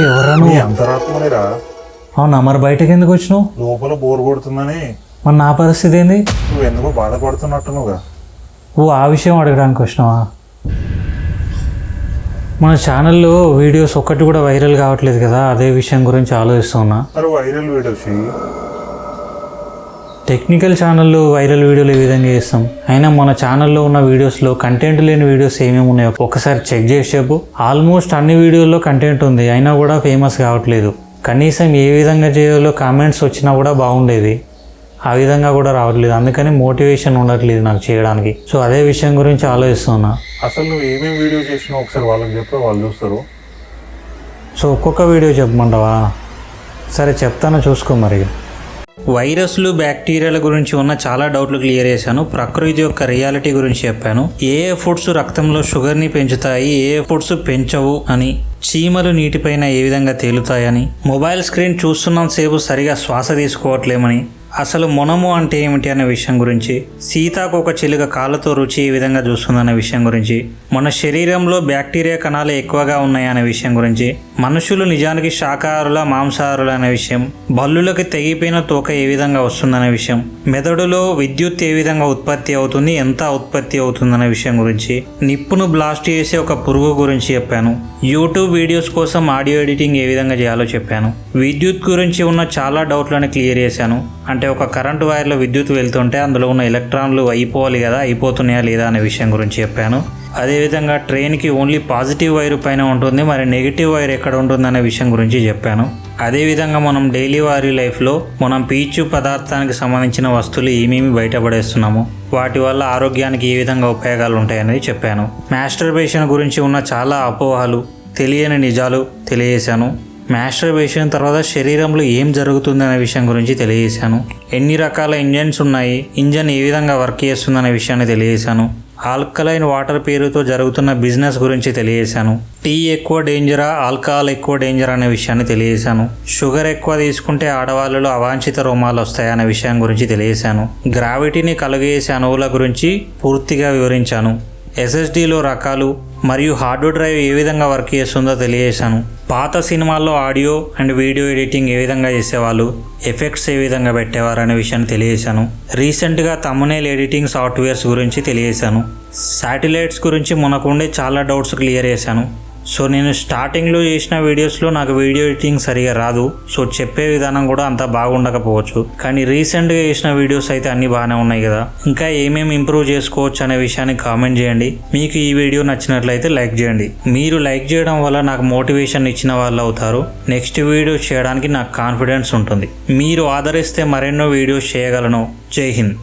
ఎవరా నీ నువ్వు? అంతరాత్మనిరా. అవునా, మరి బయటకు ఎందుకు వచ్చినావు? లోపల బోర్ కొడుతుందని. మరి నా పరిస్థితి ఏంది? నువ్వు ఎందుకో బాధపడుతున్నట్టునుగా. ఓ ఆ విషయం అడగడానికి వచ్చినావా? మన ఛానల్లో వీడియోస్ ఒక్కటి కూడా వైరల్ కావట్లేదు కదా, అదే విషయం గురించి ఆలోచిస్తున్నా. మరి వైరల్ వీడియోస్ టెక్నికల్ ఛానల్లో వైరల్ వీడియోలు ఏ విధంగా చేస్తాం? అయినా మన ఛానల్లో ఉన్న వీడియోస్లో కంటెంట్ లేని వీడియోస్ ఏమేమి ఉన్నాయో ఒకసారి చెక్ చేసి చెప్పు. ఆల్మోస్ట్ అన్ని వీడియోల్లో కంటెంట్ ఉంది, అయినా కూడా ఫేమస్ కావట్లేదు. కనీసం ఏ విధంగా చేయాలో కామెంట్స్ వచ్చినా కూడా బాగుండేది, ఆ విధంగా కూడా రావట్లేదు. అందుకని మోటివేషన్ ఉండట్లేదు నాకు చేయడానికి. సో అదే విషయం గురించి ఆలోచిస్తున్నా. అసలు నువ్వు ఏమేమి వీడియో చేసినావు ఒకసారి వాళ్ళకి చెప్పి వాళ్ళు చూస్తారు. సో ఒక్కొక్క వీడియో చెప్పమంటావా? సరే చెప్తాను, చూసుకో. మరి వైరస్లు బ్యాక్టీరియాల గురించి ఉన్న చాలా డౌట్లు క్లియర్ చేశాను. ప్రకృతి యొక్క రియాలిటీ గురించి చెప్పాను. ఏ ఫుడ్స్ రక్తంలో షుగర్ని పెంచుతాయి, ఏ ఫుడ్స్ పెంచవు అని, చీమలు నీటిపైన ఏ విధంగా తేలుతాయని, మొబైల్ స్క్రీన్ చూస్తున్నంత సేపు సరిగా శ్వాస తీసుకోవట్లేమని, అసలు మొనము అంటే ఏమిటి అనే విషయం గురించి, సీతాకోక చిలుక కాళ్ళతో రుచి ఏ విధంగా చూస్తుందనే విషయం గురించి, మన శరీరంలో బ్యాక్టీరియా కణాలు ఎక్కువగా ఉన్నాయనే విషయం గురించి, మనుషులు నిజానికి శాకాహారుల మాంసాహారుల అనే విషయం, బల్లులకి తెగిపోయిన తోక ఏ విధంగా వస్తుందనే విషయం, మెదడులో విద్యుత్ ఏ విధంగా ఉత్పత్తి అవుతుంది, ఎంత ఉత్పత్తి అవుతుందనే విషయం గురించి, నిప్పును బ్లాస్ట్ చేసే ఒక పురుగు గురించి చెప్పాను. యూట్యూబ్ వీడియోస్ కోసం ఆడియో ఎడిటింగ్ ఏ విధంగా చేయాలో చెప్పాను. విద్యుత్ గురించి ఉన్న చాలా డౌట్లను క్లియర్ చేశాను. అంటే ఒక కరెంటు వైర్లో విద్యుత్ వెళ్తుంటే అందులో ఉన్న ఎలక్ట్రాన్లు అయిపోవాలి కదా, అయిపోతున్నాయా లేదా అనే విషయం గురించి చెప్పాను. అదేవిధంగా ట్రైన్కి ఓన్లీ పాజిటివ్ వైర్ పైన ఉంటుంది, మరి నెగిటివ్ వైర్ ఎక్కడ ఉంటుందనే విషయం గురించి చెప్పాను. అదేవిధంగా మనం డైలీ వారీ లైఫ్లో మనం పీచు పదార్థానికి సంబంధించిన వస్తువులు ఏమేమి బయటపడేస్తున్నాము, వాటి వల్ల ఆరోగ్యానికి ఏ విధంగా ఉపయోగాలు ఉంటాయనేది చెప్పాను. మాస్టర్బేషన్ గురించి ఉన్న చాలా అపోహలు, తెలియని నిజాలు తెలియజేశాను. మాస్టర్బేషన్ తర్వాత శరీరంలో ఏం జరుగుతుందనే విషయం గురించి తెలియజేశాను. ఎన్ని రకాల ఇంజన్స్ ఉన్నాయి, ఇంజన్ ఏ విధంగా వర్క్ చేస్తుందనే విషయాన్ని తెలియజేశాను. ఆల్కలైన్ వాటర్ పేరుతో జరుగుతున్న బిజినెస్ గురించి తెలియజేశాను. టీ ఎక్కువ డేంజరా, ఆల్కహాల్ ఎక్కువ డేంజర్ అనే విషయాన్ని తెలియజేశాను. షుగర్ ఎక్కువ తీసుకుంటే ఆడవాళ్ళలో అవాంఛిత రోమాలు వస్తాయనే విషయం గురించి తెలియజేశాను. గ్రావిటీని కలుగజేసే అణువుల గురించి పూర్తిగా వివరించాను. ఎస్ఎస్డీలో రకాలు మరియు హార్డ్ డ్రైవ్ ఏ విధంగా వర్క్ చేస్తుందో తెలియజేశాను. పాత సినిమాల్లో ఆడియో అండ్ వీడియో ఎడిటింగ్ ఏ విధంగా చేసేవాళ్ళు, ఎఫెక్ట్స్ ఏ విధంగా పెట్టేవారు అనే విషయాన్ని తెలియజేశాను. రీసెంట్గా థంబ్నెయిల్ ఎడిటింగ్ సాఫ్ట్వేర్స్ గురించి తెలియజేశాను. శాటిలైట్స్ గురించి మనకుండే చాలా డౌట్స్ క్లియర్ చేశాను. సో నేను స్టార్టింగ్లో చేసిన వీడియోస్లో నాకు వీడియో ఎడిటింగ్ సరిగా రాదు, సో చెప్పే విధానం కూడా అంత బాగుండకపోవచ్చు. కానీ రీసెంట్గా చేసిన వీడియోస్ అయితే అన్నీ బాగానే ఉన్నాయి కదా. ఇంకా ఏమేమి ఇంప్రూవ్ చేసుకోవచ్చు అనే విషయాన్ని కామెంట్ చేయండి. మీకు ఈ వీడియో నచ్చినట్లయితే లైక్ చేయండి. మీరు లైక్ చేయడం వల్ల నాకు మోటివేషన్ ఇచ్చిన వాళ్ళు అవుతారు. నెక్స్ట్ వీడియో చేయడానికి నాకు కాన్ఫిడెన్స్ ఉంటుంది. మీరు ఆదరిస్తే మరెన్నో వీడియోస్ చేయగలను. జై హింద్.